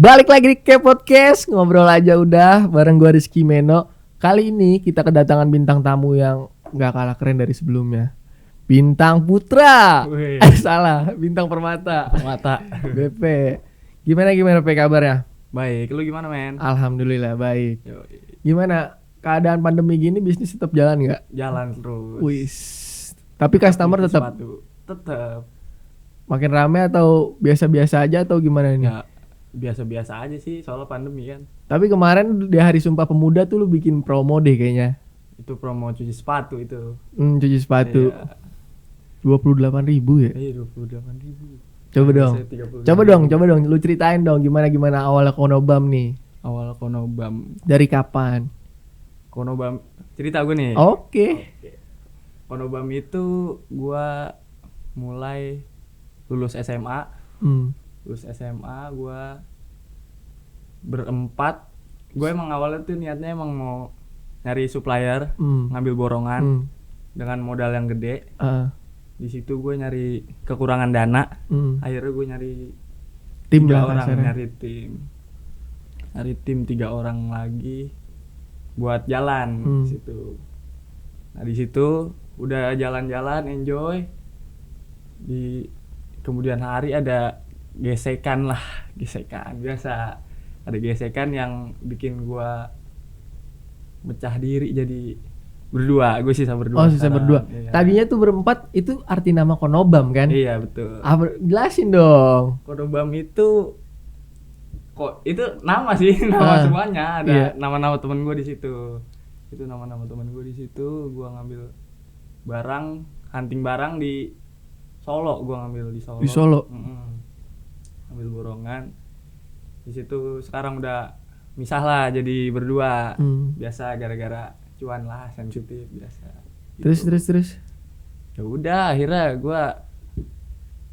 Balik lagi ke podcast, ngobrol aja udah bareng gua Rizky Meno. Kali ini kita kedatangan bintang tamu yang gak kalah keren dari sebelumnya. Bintang Putra. Salah, Bintang Permata. Mata. BP. Gimana P kabarnya? Baik, lu gimana men? Alhamdulillah baik. Yoi. Gimana keadaan pandemi gini, bisnis tetap jalan nggak? Jalan terus. Wis. Tapi customer tetap tetap makin rame atau biasa-biasa aja atau gimana ini? ya biasa-biasa aja sih soal pandemi kan. Tapi kemarin di Hari Sumpah Pemuda tuh lu bikin promo deh kayaknya. Itu promo cuci sepatu itu. Cuci sepatu. Iya. 28.000 ya? Iya 28.000. Coba dong, lu ceritain dong gimana awalnya Konobam nih. Awal Konobam. Dari kapan? Konobam cerita gue nih. Oke. Konobam itu gua mulai lulus SMA. Lulus SMA gua berempat. Gue emang awalnya tuh niatnya emang mau nyari supplier, ngambil borongan dengan modal yang gede. Di situ gue nyari kekurangan dana. Akhirnya gue nyari tim 3 lah orang, kasarnya. nyari tim 3 orang lagi buat jalan di situ. Nah di situ udah jalan-jalan enjoy. Di kemudian hari ada gesekan biasa. Ada gesekan yang bikin gue pecah diri jadi berdua. Gue sisa berdua. Oh, sisa sekarang. berdua. Iya. Tadinya tuh berempat itu arti nama Konobam kan? Iya betul. Jelasin dong. Konobam itu kok itu nama sih, nama semuanya ada iya. nama-nama temen gue di situ. Itu nama-nama temen gue di situ. Gue ngambil barang, hunting barang di Solo. Gue ngambil di Solo. Di Solo. Ambil borongan. Di situ sekarang udah misah lah jadi berdua. Biasa gara-gara cuan lah, sensitif biasa. Gitu. Terus. Ya udah akhirnya gue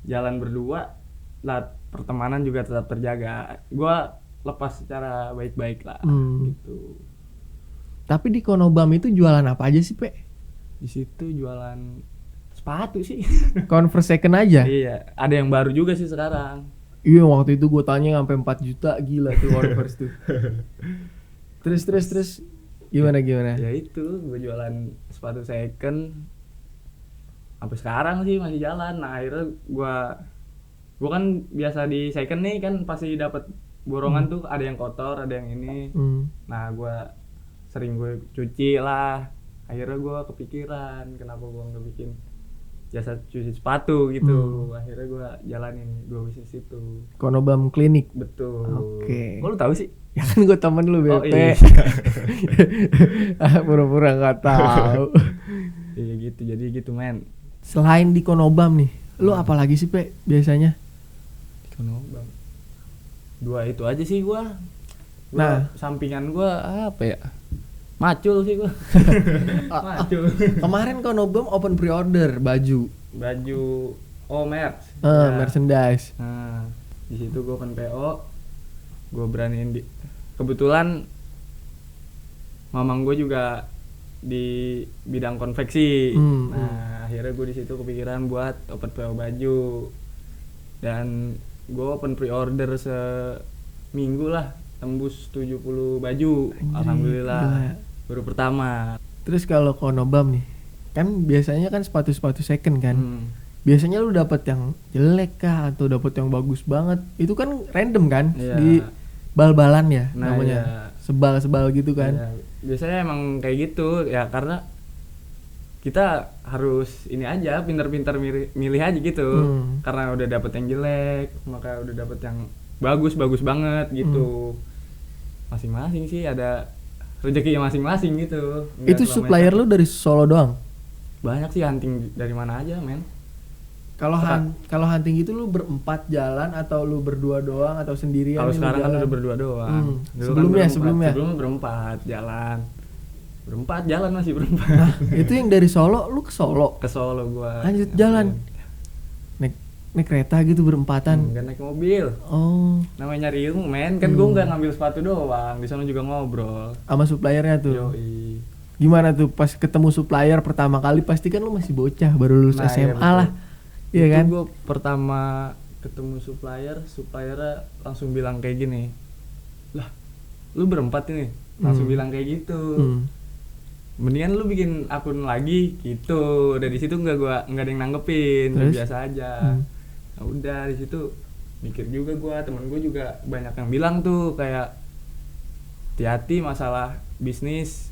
jalan berdua lah, pertemanan juga tetap terjaga. Gue lepas secara baik-baik lah gitu. Tapi di Konobam itu jualan apa aja sih, Pe? Di situ jualan sepatu sih. Converse second aja? Iya, ada yang baru juga sih sekarang. Iya, waktu itu gue tanya sampai 4 juta, gila tuh Converse tuh. Terus gimana? Ya itu, gue jualan sepatu second. Sampai sekarang sih masih jalan. Nah, akhirnya gue kan biasa di second nih kan pasti dapat borongan tuh, ada yang kotor, ada yang ini. Nah, gue cuci lah. Akhirnya gue kepikiran kenapa gue nggak bikin jasa cuci sepatu gitu. Akhirnya gue jalanin 2 bisnis itu. Konobam Klinik. Betul. Oke. Kok lu tahu sih? Ya kan gue temen lu, BP. Oh, iya. Pura-pura gak tahu. Iya gitu, jadi gitu men. Selain di Konobam nih, lu apa lagi sih, Pe, biasanya? Konobam. 2 itu aja sih gua. Nah, sampingan gua apa ya? Macul sih gua. Macul. Kemarin Konobam open pre-order baju. merch. Merchandise. Nah, di situ gua open PO. Gua beraniin kebetulan mamang gua juga di bidang konveksi. Nah, akhirnya gue di situ kepikiran buat open PO baju. Dan gue open pre-order seminggu lah, tembus 70 baju. Alhamdulillah. Gila. Baru pertama. Terus kalau Konobam nih, kan biasanya kan sepatu-sepatu second kan. Biasanya lu dapat yang jelek kah atau dapat yang bagus banget? Itu kan random kan? Iya. Di bal-balan ya namanya. Iya. Sebal-sebal gitu kan. Iya. Biasanya emang kayak gitu ya, karena kita harus ini aja pintar-pintar milih aja gitu. Karena udah dapet yang jelek, maka udah dapet yang bagus banget gitu. Masing-masing sih ada rezekinya masing-masing gitu. Itu supplier lu dari Solo doang? Banyak sih, hunting dari mana aja men. Kalau hunting gitu lu berempat jalan atau lu berdua doang atau sendirian? Kalau sekarang kan udah berdua doang. Sebelumnya Sebelumnya berempat jalan. Masih berempat. Nah, itu yang dari Solo lu ke Solo? Ke Solo gua. Lanjut jalan. Naik kereta gitu berempatan. Enggak naik mobil. Oh. Namanya nyari ilmu men. Kan gua enggak ngambil sepatu doang. Di sana juga ngobrol Sama suppliernya tuh. Yoi. Gimana tuh pas ketemu supplier pertama kali? Pasti kan lu masih bocah, baru lulus SMA iya lah. Iya kan? Gue pertama ketemu suppliernya langsung bilang kayak gini, lah lu berempat ini langsung bilang kayak gitu, mendingan lu bikin akun lagi gitu. Dari situ nggak ada yang nanggepin, biasa aja. Nah, udah di situ mikir juga gua, temen gua juga banyak yang bilang tuh kayak hati-hati masalah bisnis,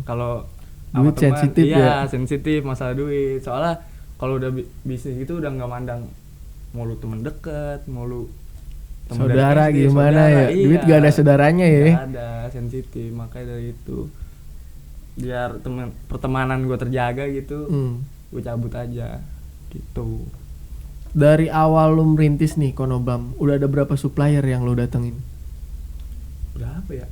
kalau duit sensitif ya. Sensitif masalah duit, soalnya kalau udah bisnis gitu udah nggak mandang mau lu temen deket, mau lu saudara gimana ya, duit gak ada saudaranya ya, gak ada, sensitif. Makanya dari itu biar pertemanan gue terjaga gitu, gue cabut aja gitu. Dari awal lu merintis nih Konobam, udah ada berapa supplier yang lu datengin? Berapa ya?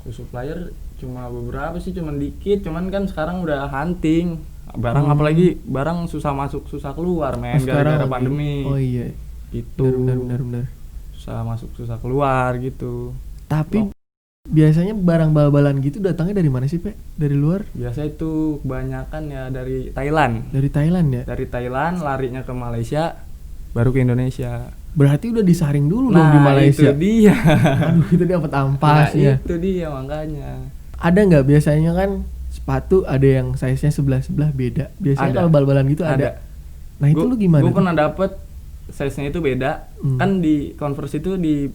Supplier cuma beberapa sih, cuman dikit. Cuman kan sekarang udah hunting barang, apalagi barang susah masuk susah keluar men, gara-gara pandemi. Oh iya gitu, benar susah masuk susah keluar gitu. Tapi biasanya barang bal-balan gitu datangnya dari mana sih Pe? Dari luar? Biasa itu kebanyakan ya dari Thailand. Dari Thailand ya? Dari Thailand larinya ke Malaysia, baru ke Indonesia. Berarti udah disaring dulu dong di Malaysia. Itu dia. Aduh, itu dapat ampasnya. Itu dia makanya. Ada nggak biasanya kan sepatu ada yang size-nya sebelah beda. Biasanya kalau bal-balan gitu ada. Nah itu lu gimana? Gue pernah dapet size-nya itu beda. Kan di Converse itu di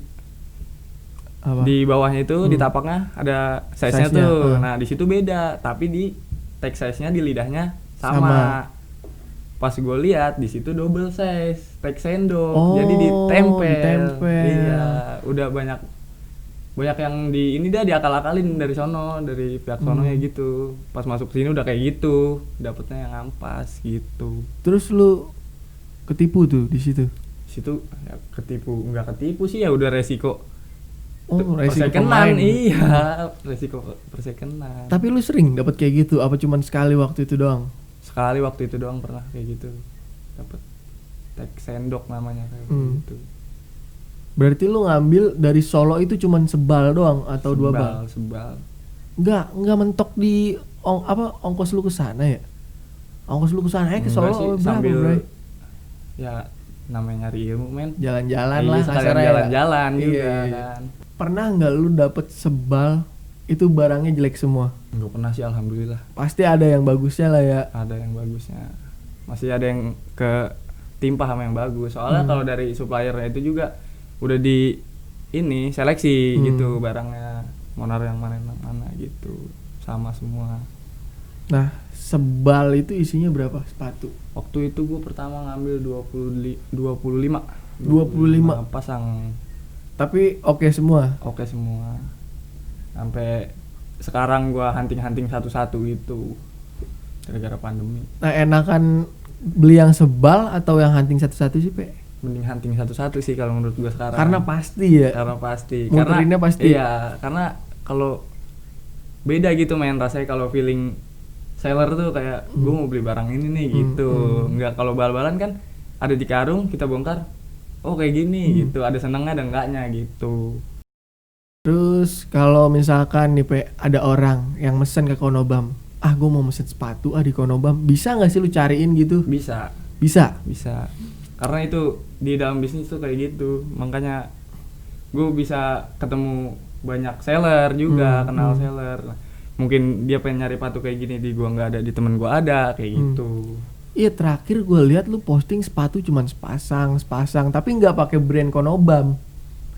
bawahnya itu di tapaknya ada size-nya tuh. Nah di situ beda, tapi di tag size-nya di lidahnya sama. Pas gue lihat di situ double size, tag sendok, jadi ditempel. Iya, udah banyak yang di ini dah diakal-akalin dari sono, dari pihak sono ya gitu. Pas masuk sini udah kayak gitu, dapetnya yang ampas gitu. Terus lu ketipu tuh di situ? Di situ ya nggak ketipu sih, ya udah resiko. Resiko persekenan, iya, resiko persekenan. Tapi lu sering dapat kayak gitu? Apa cuman sekali waktu itu doang? Sekali waktu itu doang pernah kayak gitu, dapat tag sendok namanya kayak gitu. Berarti lu ngambil dari Solo itu cuman sebal doang atau dua bal? Sebal. Enggak mentok di ongkos lu ke sana ya? Ongkos lu ke sana ke Solo berapa, sambil, Bray? Ya namanya nyari ilmu men. Jalan-jalan lah, jalan-jalan juga kan. Pernah enggak lu dapet sebal itu barangnya jelek semua? Enggak pernah sih, alhamdulillah. Pasti ada yang bagusnya lah ya. Ada yang bagusnya. Masih ada yang ketimpa sama yang bagus. Soalnya kalau dari suppliernya itu juga udah di ini seleksi gitu barangnya, mau naruh yang mana gitu, sama semua. Nah sebal itu isinya berapa sepatu? Waktu itu gue pertama ngambil 25 pasang. Tapi oke semua? Oke semua. Sampai sekarang gue hunting satu-satu gitu gara-gara pandemi. Nah enakan beli yang sebal atau yang hunting satu-satu sih Pe? Mending hunting satu-satu sih kalau menurut gue sekarang. Karena pasti ya. Muterinnya pasti. Iya, karena kalau beda gitu main rasanya kalau feeling seller tuh kayak gue mau beli barang ini nih gitu. Enggak, kalau bal-balan kan ada di karung kita bongkar. Oh kayak gini gitu, ada senengnya ada enggaknya gitu. Terus kalau misalkan nih Pe, ada orang yang mesen ke Konobam, gue mau mesen sepatu di Konobam, bisa nggak sih lu cariin gitu? Bisa. Karena itu di dalam bisnis tuh kayak gitu, makanya gue bisa ketemu banyak seller juga, kenal seller. Mungkin dia pengen nyari sepatu kayak gini di gua nggak ada, di temen gua ada kayak gitu. Iya, terakhir gue lihat lu posting sepatu cuman sepasang, tapi nggak pakai brand Konobam.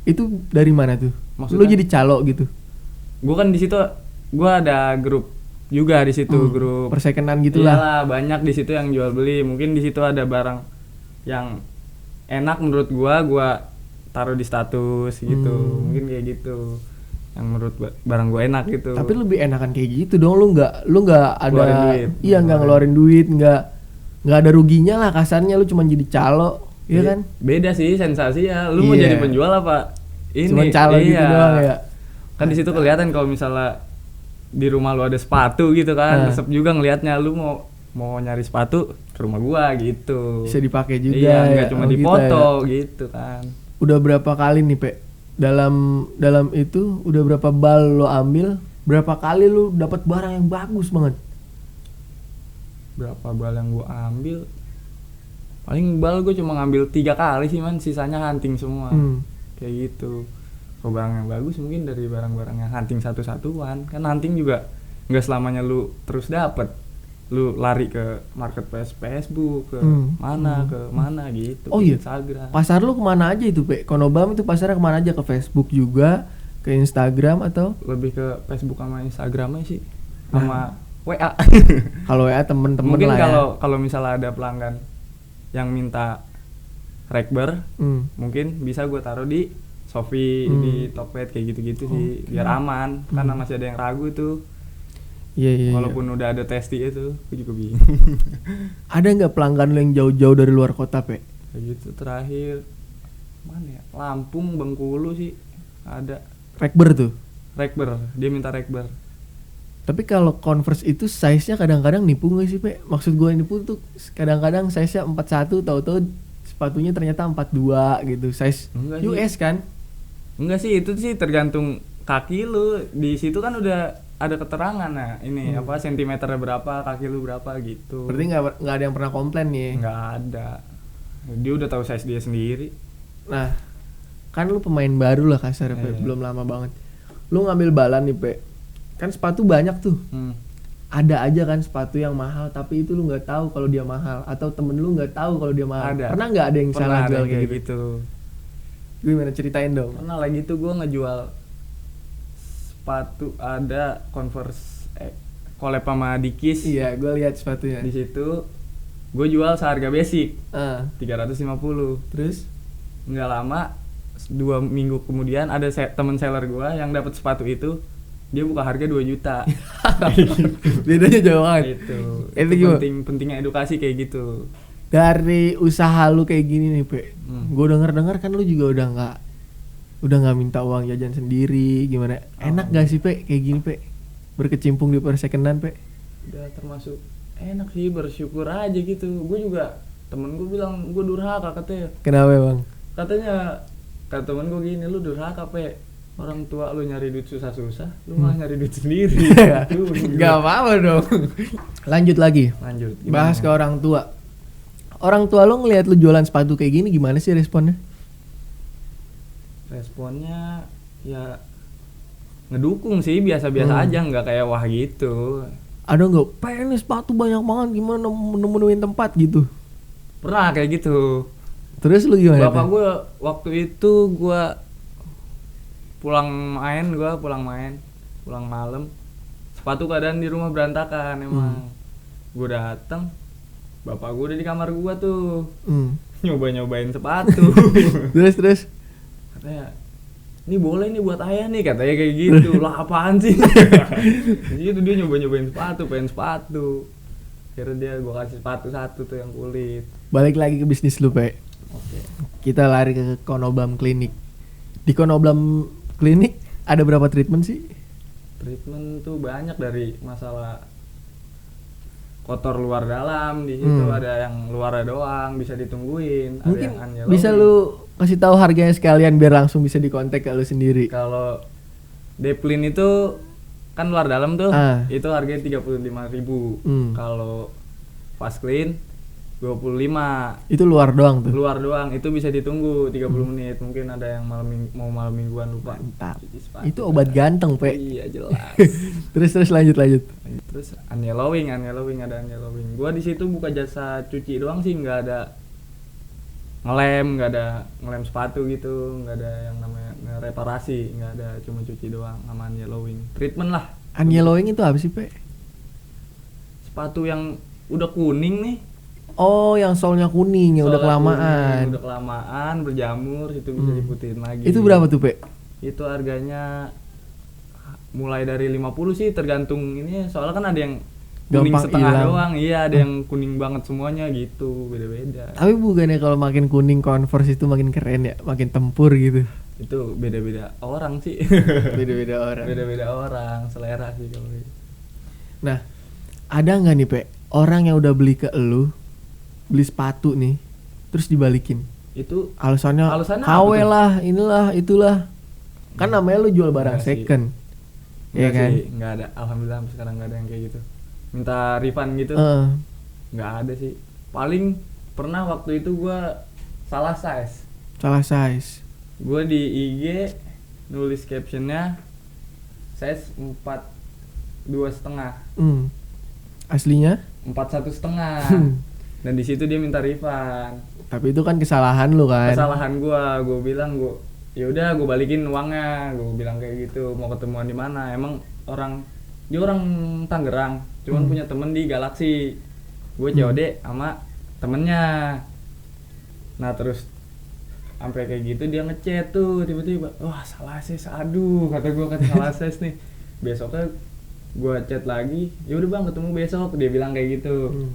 Itu dari mana tuh? Maksudnya? Lu jadi calo gitu? Gue kan di situ, gue ada grup juga di situ, grup persekenan gitulah. Iyalah, banyak di situ yang jual beli. Mungkin di situ ada barang yang enak menurut gua taruh di status gitu. Mungkin kayak gitu. Yang menurut barang gua enak gitu. Tapi lebih enakan kayak gitu dong, lu nggak ada nggak ngeluarin duit, nggak ada ruginya lah kasarnya, lu cuma jadi calo, iya kan? Beda sih sensasi ya. Lu mau jadi penjual apa? Ini cuma calo gitu doang ya. Kan di situ kelihatan kalau misalnya di rumah lu ada sepatu gitu kan, resep juga ngelihatnya. Lu mau nyari sepatu ke rumah gua gitu. Bisa dipakai juga. Iya, nggak cuma dipoto gitu kan. Udah berapa kali nih Pe? Dalam itu udah berapa bal lo ambil? Berapa kali lu dapat barang yang bagus banget? Berapa bal yang gua ambil? Paling bal gue cuma ngambil 3 kali sih man, sisanya hunting semua. Kayak gitu. Kalau barang yang bagus mungkin dari barang-barang yang hunting satu-satuan. Kan hunting juga nggak selamanya lu terus dapet. Lu lari ke marketplace Facebook, ke mana gitu. Oh ke iya. Instagram. Pasar lu kemana aja itu, Pe? Konobam itu pasarnya kemana aja? Ke Facebook juga, ke Instagram atau? Lebih ke Facebook sama Instagramnya sih. Sama WA. Kalau WA temen-temen Mungkin lah ya. kalau misalnya ada pelanggan yang minta rekber, mungkin bisa gue taruh di Shopee, di Tokped kayak gitu-gitu sih, biar aman. Karena masih ada yang ragu tuh. Iya. Walaupun udah ada testi itu, gue juga bingung. Ada nggak pelanggan lu yang jauh-jauh dari luar kota, Pe? Kayak gitu terakhir mana ya? Lampung, Bengkulu sih ada Rekber tuh. rekber, dia minta rekber. Tapi kalau Converse itu size-nya kadang-kadang nipu nggak sih, Pe? Maksud gue nipu tuh kadang-kadang size-nya 41, tahu-tahu sepatunya ternyata 42 gitu. Size Enggak US sih. kan? Enggak sih, itu sih tergantung kaki lu. Di situ kan udah ada keterangan, nah ini apa sentimeternya berapa, kaki lu berapa gitu. Berarti nggak ada yang pernah komplain nih. Nggak ada. Dia udah tahu size dia sendiri. Nah, kan lu pemain baru lah kasarnya, Pe. Belum lama banget. Lu ngambil balan nih, Pe. Kan sepatu banyak tuh. Ada aja kan sepatu yang mahal tapi itu lu nggak tahu kalau dia mahal, atau temen lu nggak tahu kalau dia mahal. Ada. Pernah nggak ada yang salah jual kayak gitu? gitu. Gimana, ceritain dong. Pernah lagi tuh gue ngejual sepatu, ada Converse collab sama Dikis. Iya, gue lihat sepatunya. Di situ gue jual seharga basic 350. Terus Nggak lama 2 minggu kemudian ada temen seller gue yang dapat sepatu itu, dia buka harga 2 juta. bedanya jauh banget. Itu pentingnya edukasi kayak gitu. Dari usaha lu kayak gini nih, Pe. Gue denger kan lu juga udah nggak minta uang jajan sendiri, gimana? Enak gak sih, Pe, kayak gini, Pe? Berkecimpung di persekenan, Pe? Udah termasuk enak sih, bersyukur aja gitu. Gue juga, temen gue bilang gue durhaka katanya. Kenapa, Bang? Kata temen gue gini, lu durhaka, Pe. Orang tua lu nyari duit susah-susah, lu malah nyari duit sendiri. Gak apa-apa dong. Lanjut lagi. Lanjut. Bahas ke orang tua. Orang tua lu ngelihat lu jualan sepatu kayak gini, gimana sih responnya? Responnya ya ngedukung sih, biasa-biasa aja, nggak kayak wah gitu. Ada nggak, pengen nih sepatu banyak banget, gimana nemuin tempat gitu? Pernah kayak gitu. Terus lu gimana? Bapak gue waktu itu gue pulang malam, sepatu keadaan di rumah berantakan emang. Gue datang, bapak gue udah di kamar gue tuh, nyobain sepatu. terus Katanya, ini boleh nih buat ayah nih, katanya kayak gitu. Lah apaan sih? Jadi itu dia nyobain sepatu. Akhirnya dia gue kasih sepatu satu tuh yang kulit. Balik lagi ke bisnis lu, Pe. Oke. Kita lari ke Konobam Klinik. Di Konobam Klinik ada berapa treatment sih? Treatment tuh banyak, dari masalah kotor luar dalam, di situ ada yang luarnya doang bisa ditungguin. Mungkin ada yang bisa lu kasih tahu harganya sekalian biar langsung bisa dikontak ke lu sendiri. Kalau Deplin itu kan luar dalam tuh, itu harganya 35.000. Kalau Fast Clean 25. Itu luar doang tuh. Luar doang, itu bisa ditunggu 30 menit. Mungkin ada yang mau malam mingguan, lupa. Mantap. Itu obat ganteng, Pe. Iya, jelas. terus lanjut. Terus unyellowing ada unyellowing. Gua di situ buka jasa cuci doang sih, nggak ada ngelem sepatu gitu, nggak ada yang namanya reparasi, nggak ada, cuma cuci doang sama unyellowing. Treatment lah. Unyellowing itu apa sih, Pe? Sepatu yang udah kuning nih. Oh, yang solnya kuning, yang udah kelamaan. Udah kelamaan, berjamur, itu bisa diputin lagi. Itu berapa tuh, Pe? Itu harganya mulai dari 50 sih, tergantung ini. Soalnya kan ada yang kuning Gampang setengah ilang. doang, iya, ada yang kuning banget semuanya gitu, beda-beda. Tapi bukannya kalau makin kuning Converse itu makin keren ya, makin tempur gitu? Itu beda-beda orang sih. Beda-beda orang. Beda-beda orang, selera sih kalau gitu. Nah, ada nggak nih, Pe, orang yang udah beli ke elu, beli sepatu nih, terus dibalikin? Itu Alasannya apa KW tuh? lah, inilah, itulah. Kan namanya lu jual barang Enggak sih. second. Iya kan? Sih, nggak ada. Alhamdulillah sampai sekarang nggak ada yang kayak gitu. Minta refund gitu. Nggak ada sih. Paling pernah waktu itu gua salah size. Salah size. Gua di IG nulis captionnya size 42,5. Aslinya? 41,5. Dan di situ dia minta refund. Tapi itu kan kesalahan lu kan? Kesalahan gua bilang ya udah gua balikin uangnya. Gua bilang kayak gitu, mau ketemuan di mana? Emang dia orang Tangerang, cuman punya temen di Galaxy. Gue COD sama temennya. Nah terus sampai kayak gitu dia ngechat tuh tiba-tiba, wah salah size, aduh kata salah size nih. Besoknya gue chat lagi, ya udah bang ketemu besok, dia bilang kayak gitu.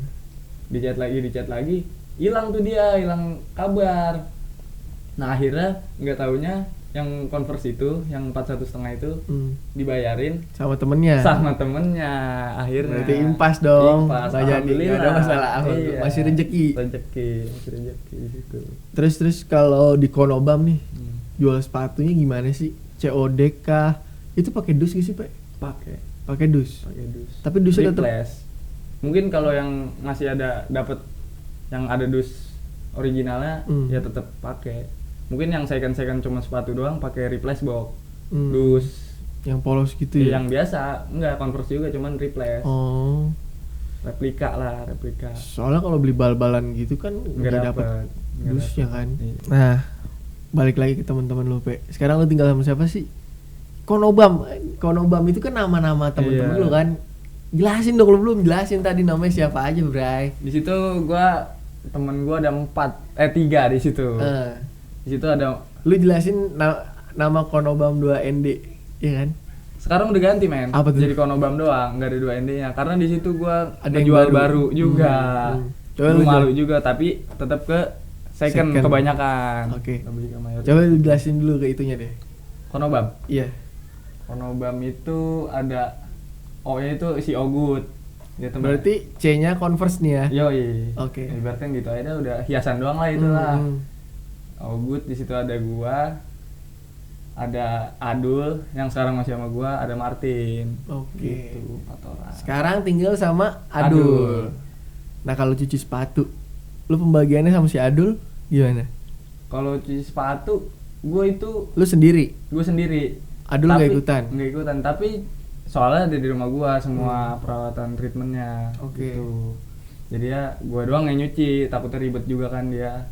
Di chat lagi, hilang kabar. Nah akhirnya nggak taunya yang converse itu, yang 41,5 itu dibayarin sama temennya. Akhirnya. Berarti impas dong. Impas. Alhamdulillah. Gak ada masalah. Iya. Masih rezeki di situ. Terus kalau di Konobam nih, jual sepatunya gimana sih? COD kah? Itu pakai dus gak sih, Pak? Pakai dus. Tapi dusnya tetap mungkin kalau yang masih ada dapat yang ada dus originalnya ya tetap pakai. Mungkin yang second cuma sepatu doang pakai replace box. Dus yang polos gitu ya. Yang biasa, enggak Converse juga cuman replace. Oh. Replika. Soalnya kalau beli bal-balan gitu kan enggak dapat dusnya kan. Iya. Nah, balik lagi ke teman-teman lu, Pe. Sekarang lu tinggal sama siapa sih? Konobam itu kan nama-nama teman-teman lu kan. Jelasin dong, lu belum jelasin tadi namanya siapa aja, Bray. Di situ temen gua ada 3 di situ. Di situ ada. Lu jelasin nama Konobam 2ND, ya kan? Sekarang udah ganti, men. Apa tuh? Jadi Konobam doang, enggak ada 2ND-nya. Karena di situ gua ada yang jual baru juga. Lu malu juga, tapi tetap ke second kebanyakan. Oke. Lebih ke mayoritas. Coba lu jelasin dulu ke itunya deh. Konobam. Iya. Konobam itu ada O-nya itu si Ogut. Dia temen. Berarti C-nya Converse nih ya. Yoi. Oke. Ibaratnya gitu aja udah hiasan doang lah itulah. Ogut, di situ ada gua, ada Adul yang sekarang masih sama gua, ada Martin. Oke. Gitu, 4 orang. Sekarang tinggal sama Adul. Nah, kalau cuci sepatu, lu pembagiannya sama si Adul gimana? Kalau cuci sepatu, gua sendiri. Adul nggak ikutan. Nggak ikutan, tapi soalnya ada di rumah gua semua perawatan treatmentnya. Oke. Gitu. Jadi ya gua doang yang nyuci, takutnya ribet juga kan dia.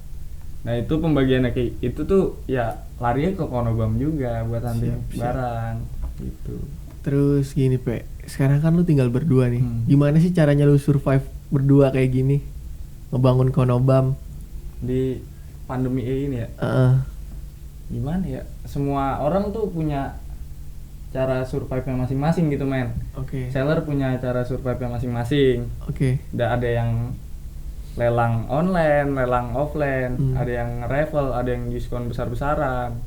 Nah itu pembagiannya kayak itu tuh ya larinya ke Konobam juga buat hunting barang gitu. Terus gini, Pe, sekarang kan lu tinggal berdua nih. Gimana sih caranya lu survive berdua kayak gini, ngebangun Konobam di pandemi ini ya? Gimana ya, semua orang tuh punya cara survive-nya masing-masing gitu, men. Oke. Seller punya cara survive-nya masing-masing. Oke. Ada yang lelang online, lelang offline, ada yang raffle, ada yang diskon besar-besaran.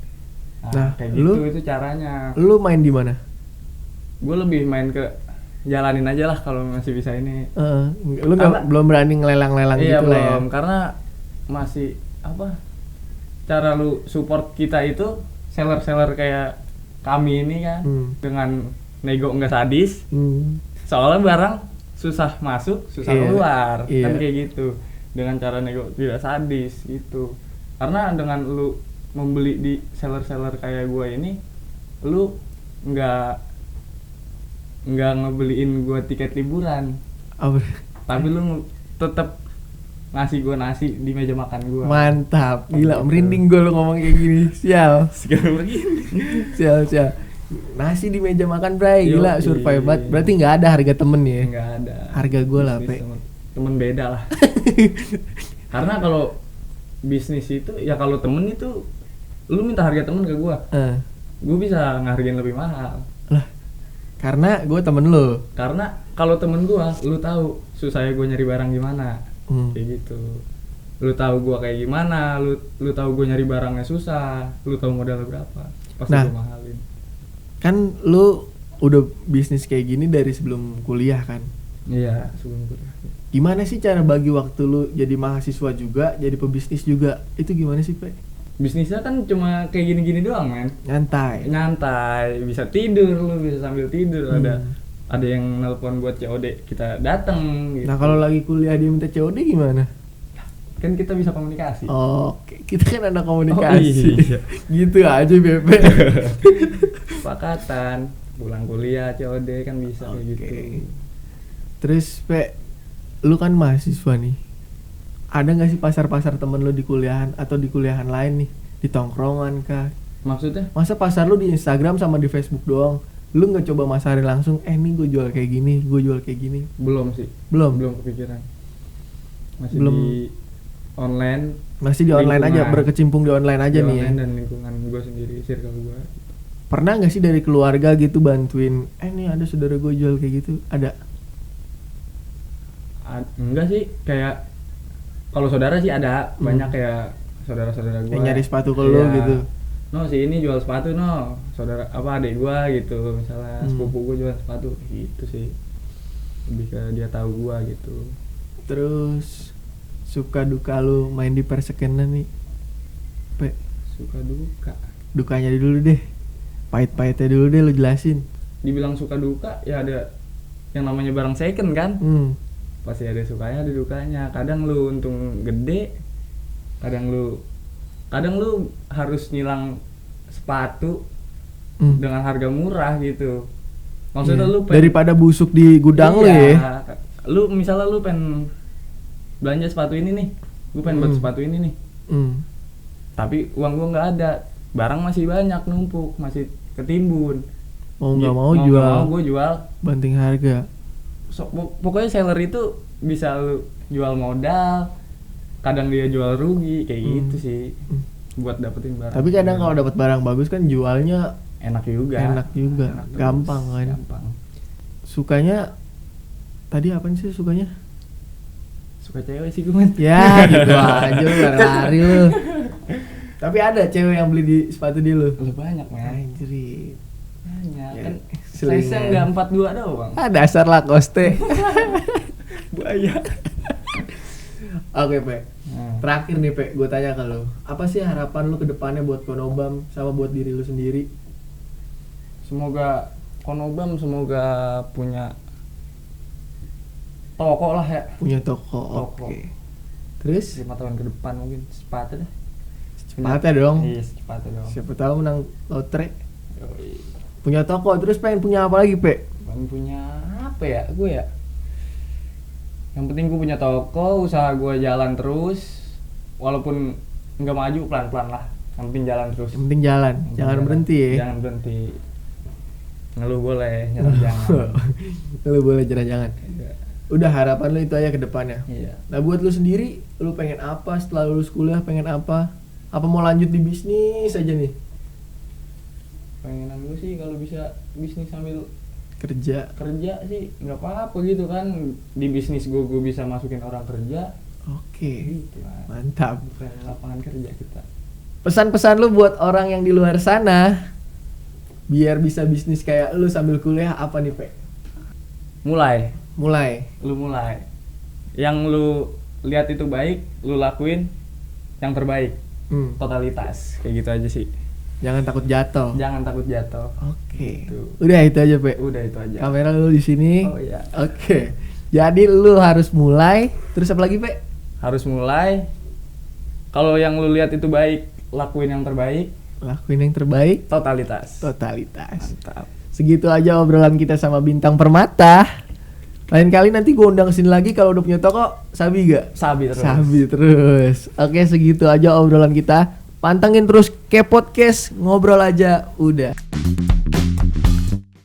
Nah kayak gitu itu caranya. Lu main di mana? Gue lebih main ke jalanin aja lah kalau masih bisa ini. Lu belum berani ngelelang-lelang gitu lah ya? Belum, karena masih cara lu support kita itu seller-seller kayak kami ini kan dengan nego nggak sadis. Soalnya barang susah masuk, susah keluar, kan kayak gitu. Dengan cara nego tidak sadis gitu. Karena dengan lu membeli di seller-seller kayak gue ini, lu nggak ngebeliin gue tiket liburan. Tapi lu tetap ngasih gue nasi di meja makan gue. Mantap, gila, merinding gue lu ngomong kayak gini. Sial. Sial. Nasi di meja makan, Bray. Gila, survive banget. Berarti nggak ada harga temen ya? Nggak ada. Harga gue lah, Pe. Temen beda lah. Karena kalau bisnis itu, ya kalau temen itu, lu minta harga temen ke gue. Gue bisa ngehargain lebih mahal. Lah, karena gue temen lu. Karena kalau temen gue, lu tahu susahnya gue nyari barang gimana. Kayak gitu. Lu tahu gue kayak gimana, lu tahu gue nyari barangnya susah, lu tahu modal berapa. Pasti gue mahalin. Kan lu udah bisnis kayak gini dari sebelum kuliah kan? Iya, sebelum kuliah. Gimana sih cara bagi waktu lu jadi mahasiswa juga, jadi pebisnis juga? Itu gimana sih, Pe? Bisnisnya kan cuma kayak gini-gini doang, men. Nyantai, bisa tidur, lu bisa sambil tidur. Ada yang nelpon buat COD, kita datang gitu. Nah, kalau lagi kuliah dia minta COD gimana? kan kita bisa komunikasi. Oke, kita kan anak komunikasi. Oh, iya. Gitu aja Bebe. Kesepakatan pulang kuliah COD kan bisa kayak gitu. Terus Pe, lu kan mahasiswa nih. Ada nggak sih pasar-pasar temen lu di kuliahan atau di kuliahan lain nih, di tongkrongan kah? Maksudnya? Masa pasar lu di Instagram sama di Facebook doang? Lu nggak coba masarin langsung, nih gue jual kayak gini, gue jual kayak gini? Belum sih. Belum Kepikiran. Masih Belum. di online. Masih di online aja, Lingkungan. berkecimpung di online aja Di nih ya. online dan lingkungan gue sendiri, circle gue. Pernah nggak sih dari keluarga gitu bantuin? Nih ada saudara gue jual kayak gitu, ada? Enggak sih, kayak kalau saudara sih ada banyak kayak saudara-saudara gue Yang nyari sepatu ke lu gitu. No, si ini jual sepatu, no, saudara apa adik gue gitu, misalnya sepupu gue jual sepatu gitu sih, lebih ke dia tahu gue gitu. Terus suka duka lu main di persekenan nih, Pe? Suka duka, Dukanya dulu deh, pahit-pahitnya dulu deh lu jelasin. dibilang suka duka ya ada yang namanya barang second kan, pasti ada sukanya ada dukanya. Kadang lu untung gede, kadang lu harus nyilang sepatu dengan harga murah gitu. Maksudnya lu daripada busuk di gudang lu ya. Lu misalnya lu pengen belanja sepatu ini nih, gue pengen buat sepatu ini nih, tapi uang gue nggak ada, barang masih banyak numpuk, masih ketimbun. Mau nggak mau jual, gue jual banting harga. Pokoknya seller itu bisa lu jual modal, kadang dia jual rugi kayak gitu sih, buat dapetin barang. Tapi kadang kalau dapat barang bagus kan jualnya enak juga, gampang kan. Sukanya tadi apa sih sukanya? Suka cewek sih gue men. Ya gitu aja lu lari lu. Tapi ada cewek yang beli di sepatu di lu? Lu banyak men. Anjir. Banyak Ya, kan. selingan. Size-nya enggak 42 doang. Dasar Lacoste. Banyak. Oke Pe, terakhir nih Pe, gue tanya ke lu, apa sih harapan lu ke depannya buat Konobam sama buat diri lu sendiri? Semoga Konobam punya toko lah ya. Punya toko. Oke. Terus 5 tahun ke depan mungkin sepatu dah. Secepatnya dong. Iya, sepatu dong. Siapa tahu menang lotre. Yoi. Punya toko, terus pengen punya apa lagi Pe? Pengen punya apa ya? Gue ya. Yang penting gue punya toko, usaha gue jalan terus. Walaupun nggak maju pelan-pelan lah. Yang penting jalan terus. Yang penting jalan, jangan berhenti ya. Jangan berhenti. Ngeluh boleh, nyerah jangan. Lu boleh jangan. Udah harapan lu itu aja ke depannya. Iya. Nah buat lu sendiri, lu pengen apa setelah lulus kuliah, pengen apa? Apa mau lanjut di bisnis aja nih? Pengenan gue sih kalau bisa bisnis sambil Kerja. sih nggak apa-apa gitu kan. Di bisnis gue bisa masukin orang kerja. Oke. Gitu kan. Mantap. Bukan lapangan kerja kita. Pesan-pesan lu buat orang yang di luar sana biar bisa bisnis kayak lu sambil kuliah apa nih Pe? Mulai. Lu mulai. Yang lu lihat itu baik, lu lakuin yang terbaik. Totalitas kayak gitu aja sih. Jangan takut jatuh. Jangan takut jatuh. Oke. Gitu. Udah itu aja Pe. Udah itu aja. Kamera lu di sini. Oh iya. Oke. Jadi lu harus mulai. Terus apa lagi Pe? Harus mulai. Kalau yang lu lihat itu baik, lakuin yang terbaik. Lakuin yang terbaik. Totalitas. Mantap. Segitu aja obrolan kita sama Bintang Permata. Lain kali nanti gue undang kesini lagi kalau udah punya toko. Sabi gak? Sabi terus. Oke, segitu aja obrolan kita. Pantengin terus ke podcast ngobrol aja udah.